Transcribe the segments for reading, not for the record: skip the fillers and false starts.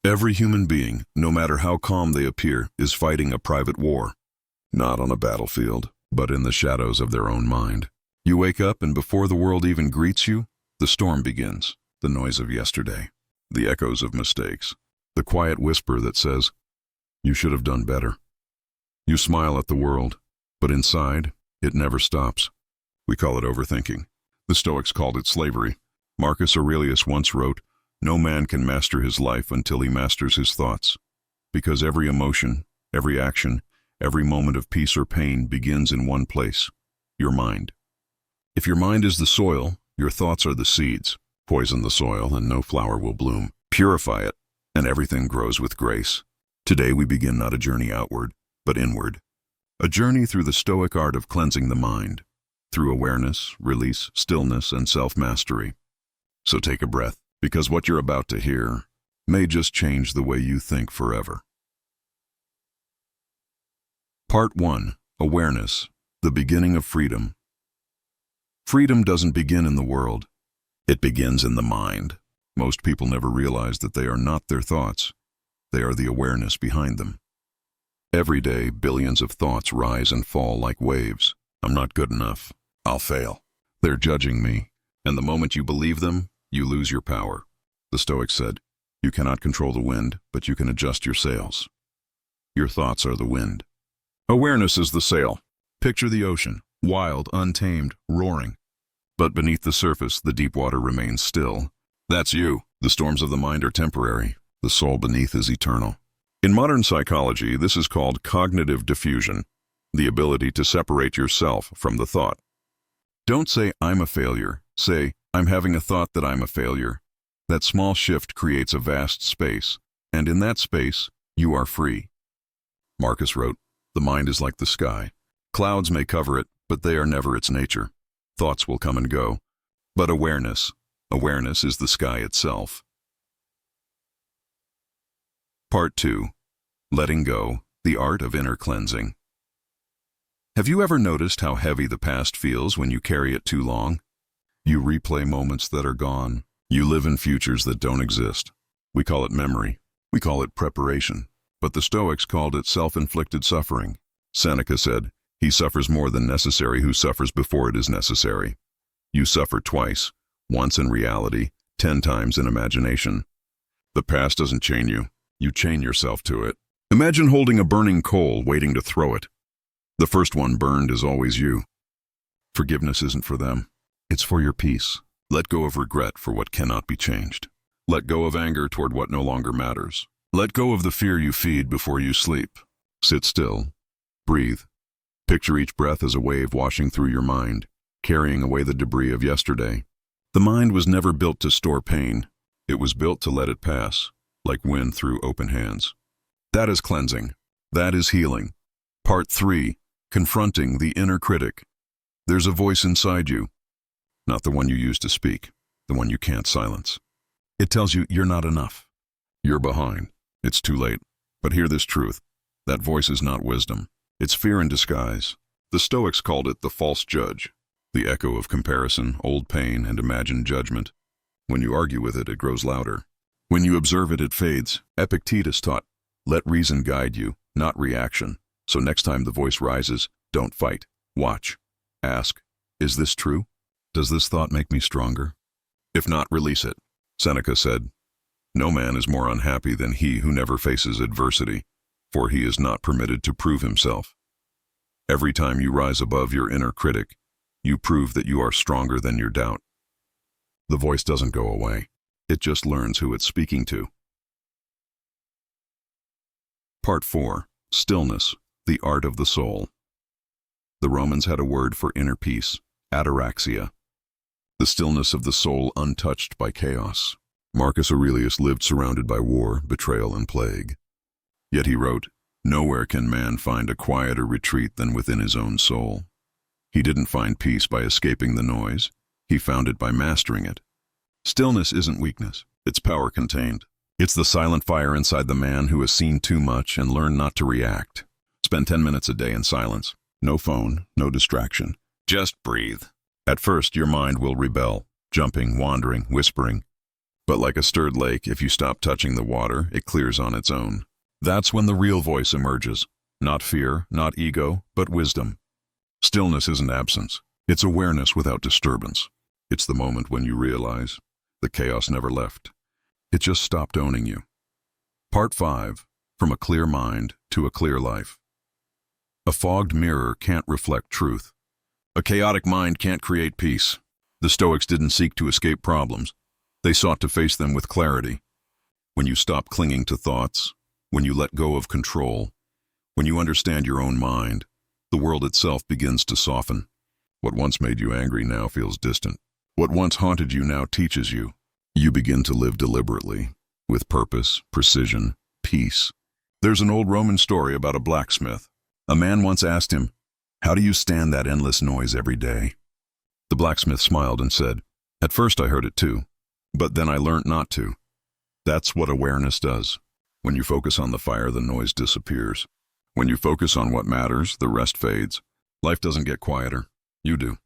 Every human being, no matter how calm they appear, is fighting a private war. Not on a battlefield, but in the shadows of their own mind. You wake up and before the world even greets you, the storm begins, the noise of yesterday, the echoes of mistakes, the quiet whisper that says, "You should have done better." You smile at the world, but inside, it never stops. We call it overthinking. The Stoics called it slavery. Marcus Aurelius once wrote, "No man can master his life until he masters his thoughts," because every emotion, every action, every moment of peace or pain begins in one place, your mind. If your mind is the soil, your thoughts are the seeds. Poison the soil and no flower will bloom. Purify it, and everything grows with grace. Today we begin not a journey outward, but inward. A journey through the Stoic art of cleansing the mind, through awareness, release, stillness, and self-mastery. So take a breath, because what you're about to hear may just change the way you think forever. Part 1. Awareness, the beginning of freedom. Freedom doesn't begin in the world. It begins in the mind. Most people never realize that they are not their thoughts. They are the awareness behind them. Every day, billions of thoughts rise and fall like waves. I'm not good enough. I'll fail. They're judging me. And the moment you believe them, you lose your power. The Stoics said, "You cannot control the wind, but you can adjust your sails." Your thoughts are the wind. Awareness is the sail. Picture the ocean, wild, untamed, roaring. But beneath the surface, the deep water remains still. That's you. The storms of the mind are temporary. The soul beneath is eternal. In modern psychology, this is called cognitive diffusion, the ability to separate yourself from the thought. Don't say, "I'm a failure." Say, "I'm having a thought that I'm a failure." That small shift creates a vast space, and in that space, you are free. Marcus wrote, "The mind is like the sky. Clouds may cover it, but they are never its nature. Thoughts will come and go. But awareness is the sky itself." Part 2. Letting go, the art of inner cleansing. Have you ever noticed how heavy the past feels when you carry it too long? You replay moments that are gone. You live in futures that don't exist. We call it memory. We call it preparation. But the Stoics called it self-inflicted suffering. Seneca said, "He suffers more than necessary who suffers before it is necessary." You suffer twice, once in reality, 10 times in imagination. The past doesn't chain you. You chain yourself to it. Imagine holding a burning coal, waiting to throw it. The first one burned is always you. Forgiveness isn't for them. It's for your peace. Let go of regret for what cannot be changed. Let go of anger toward what no longer matters. Let go of the fear you feed before you sleep. Sit still. Breathe. Picture each breath as a wave washing through your mind, carrying away the debris of yesterday. The mind was never built to store pain. It was built to let it pass, like wind through open hands. That is cleansing. That is healing. Part 3. Confronting the Inner Critic. There's a voice inside you. Not the one you use to speak, the one you can't silence. It tells you you're not enough. You're behind. It's too late. But hear this truth. That voice is not wisdom. It's fear in disguise. The Stoics called it the false judge, the echo of comparison, old pain, and imagined judgment. When you argue with it, it grows louder. When you observe it, it fades. Epictetus taught, "Let reason guide you, not reaction." So next time the voice rises, don't fight. Watch. Ask, "Is this true? Does this thought make me stronger?" If not, release it. Seneca said, "No man is more unhappy than he who never faces adversity, for he is not permitted to prove himself." Every time you rise above your inner critic, you prove that you are stronger than your doubt. The voice doesn't go away. It just learns who it's speaking to. Part 4. Stillness, the art of the soul. The Romans had a word for inner peace, ataraxia, the stillness of the soul untouched by chaos. Marcus Aurelius lived surrounded by war, betrayal, and plague. Yet he wrote, "Nowhere can man find a quieter retreat than within his own soul." He didn't find peace by escaping the noise. He found it by mastering it. Stillness isn't weakness. It's power contained. It's the silent fire inside the man who has seen too much and learned not to react. Spend 10 minutes a day in silence. No phone, no distraction. Just breathe. At first, your mind will rebel, jumping, wandering, whispering. But like a stirred lake, if you stop touching the water, it clears on its own. That's when the real voice emerges. Not fear, not ego, but wisdom. Stillness isn't absence. It's awareness without disturbance. It's the moment when you realize the chaos never left. It just stopped owning you. Part 5. From a clear mind to a clear life. A fogged mirror can't reflect truth. A chaotic mind can't create peace. The Stoics didn't seek to escape problems. They sought to face them with clarity. When you stop clinging to thoughts, when you let go of control, when you understand your own mind, the world itself begins to soften. What once made you angry now feels distant. What once haunted you now teaches you. You begin to live deliberately, with purpose, precision, peace. There's an old Roman story about a blacksmith. A man once asked him, "How do you stand that endless noise every day?" The blacksmith smiled and said, "At first I heard it too, but then I learned not to." That's what awareness does. When you focus on the fire, the noise disappears. When you focus on what matters, the rest fades. Life doesn't get quieter. You do.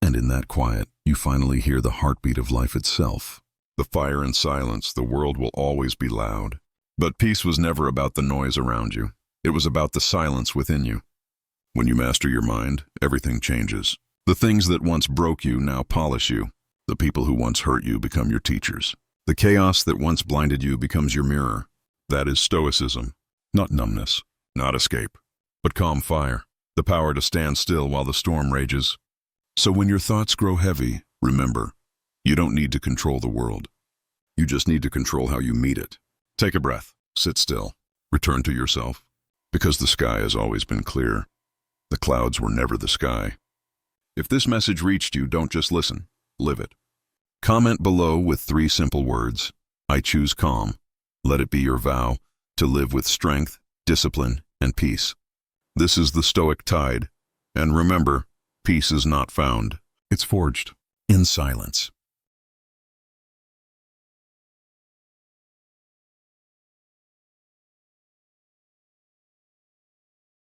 And in that quiet, you finally hear the heartbeat of life itself. The fire and silence, the world will always be loud. But peace was never about the noise around you. It was about the silence within you. When you master your mind, everything changes. The things that once broke you now polish you. The people who once hurt you become your teachers. The chaos that once blinded you becomes your mirror. That is Stoicism. Not numbness, not escape, but calm fire. The power to stand still while the storm rages. So when your thoughts grow heavy, remember, you don't need to control the world. You just need to control how you meet it. Take a breath, sit still, return to yourself. Because the sky has always been clear. The clouds were never the sky. If this message reached you, don't just listen, live it. Comment below with 3 simple words. I choose calm. Let it be your vow to live with strength, discipline, and peace. This is the Stoic Tide. And remember, peace is not found. It's forged in silence.